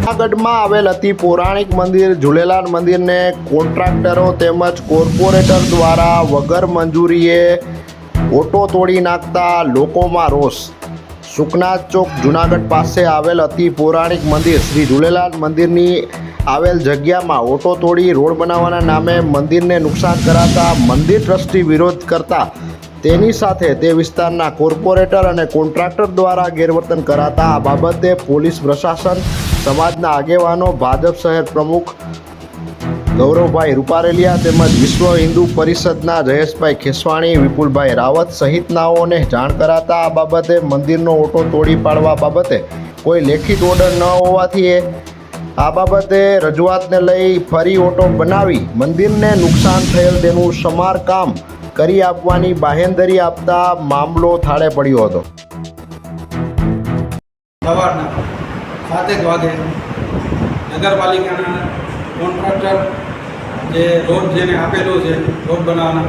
જૂનાગઢમાં આવેલ અતિ પૌરાણિક મંદિર ઝૂલેલાલ મંદિરને કોન્ટ્રાક્ટરો તેમજ કોર્પોરેટર દ્વારા વગર મંજૂરીએ ઓટો તોડી નાખતા લોકોમાં રોષ। સુખનાથ ચોક જૂનાગઢ પાસે આવેલ અતિ પૌરાણિક મંદિર શ્રી ઝૂલેલાલ મંદિરની આવેલ જગ્યામાં ઓટો તોડી રોડ બનાવવાના નામે મંદિરને નુકસાન કરાતા મંદિર ટ્રસ્ટી વિરોધ કરતા તેની સાથે તે વિસ્તારના કોર્પોરેટર અને કોન્ટ્રાક્ટર દ્વારા ગેરવર્તન કરાતા આ બાબતે પોલીસ પ્રશાસન, સમાજના આગેવાનો, ભાજપ શહેર પ્રમુખ ગૌરવભાઈ રૂપારેલિયા તેમજ વિશ્વ હિન્દુ પરિષદના જયેશભાઈ ખેસવાણી, વિપુલભાઈ રાવત સહિતનાઓને જાણ કરાતા આ બાબતે મંદિરનો ઓટો તોડી પાડવા બાબતે કોઈ લેખિત ઓર્ડર ન હોવાથી આ બાબતે રજૂઆતને લઈ ફરી ઓટો બનાવી મંદિરને નુકસાન થયેલ તેનું સમારકામ કરી આપવાની બાહેંધરી આપતા મામલો થાળે પડ્યો હતો। સવારના 7 વાગે નગરપાલિકાના કોન્ટ્રાક્ટર જે રોડ જેને આપેલો છે રોડ બનાવવાના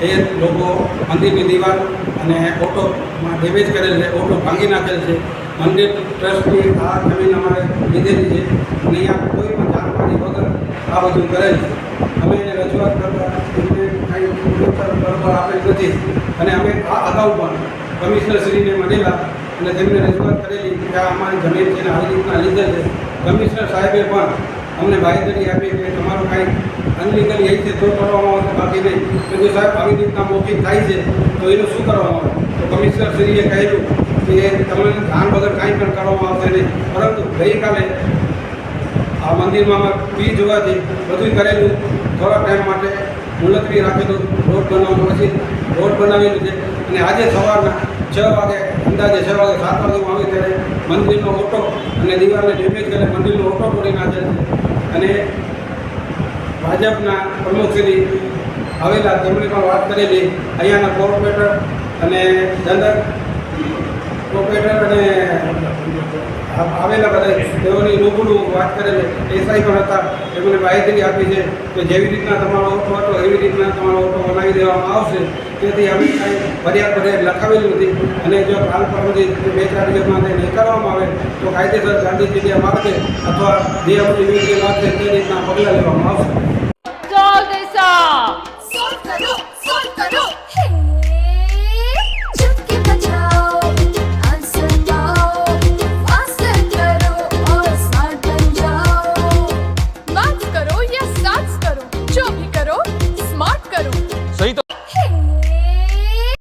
એ લોકો મંદિરની દીવાલ અને ઓટોમાં ડેમેજ કરેલ છે, ઓટો ભાંગી નાખેલ છે। મંદિર ટ્રસ્ટની આ જમીન અમારે લીધેલી છે અને અહીંયા કોઈ પણ જાણકારી વગર આ બધું કરેલ છે। અમે એને રજૂઆત કરતા એમને કાંઈ બરાબર આપેલ નથી અને અમે આ અગાઉ પણ કમિશનરશ્રીને મળેલા અને તેમને રજૂઆત કરેલી કે આ અમારી જમીન છે આવી રીતના લીધેલ છે। કમિશનર સાહેબે પણ અમને બાંહેધરી આપી કે તમારું કાંઈ અનલીગલી એ છે તો કરવામાં આવશે, બાકી નહીં। તો જો સાહેબ આવી રીતના મૌખિક થાય છે તો એનું શું કરવામાં આવે? તો કમિશનરશ્રીએ કહેલું કે તમને ધ્યાન વગર કાંઈ પણ કરવામાં આવશે નહીં, પરંતુ ગઈકાલે આ મંદિરમાં ફી જોવાથી બધું કરેલું થોડા ટાઈમ માટે મુલતવી રાખેલું રોડ બનાવવાનું, પછી રોડ બનાવેલું છે અને આજે સવારના 6 વાગે અંદાજે 6 વાગે 7 વાગે હું આવી ત્યારે મંદિરનો ઓટો અને દિવાલને ડેમેજ કરે મંદિરનો ઓટો તોડી નાખેલ છે અને ભાજપના પ્રમુખશ્રી આવેલા તેમણે પણ વાત કરેલી, અહીંયાના કોર્પોરેટર અને કોર્પોરેટર અને આવેલા બધા તેઓની રૂબરૂ વાત કરેલી એસઆઈ પણ હતા, એમને બાંહેધરી આપી છે કે જેવી રીતના તમારો ઓટો હતો એવી રીતના તમારો ઓટો બનાવી દેવામાં આવશે। તેથી અમે કાંઈ ફરિયાદ લખાવેલી નથી અને જો કાલ પરમથી 2-4 દિવસમાં નહીં કરવામાં આવે તો કાયદેસર ગાંધી જગ્યા મારફતે અથવા જે અમને યોગ્ય લાગશે તે રીતના પગલાં લેવામાં આવશે।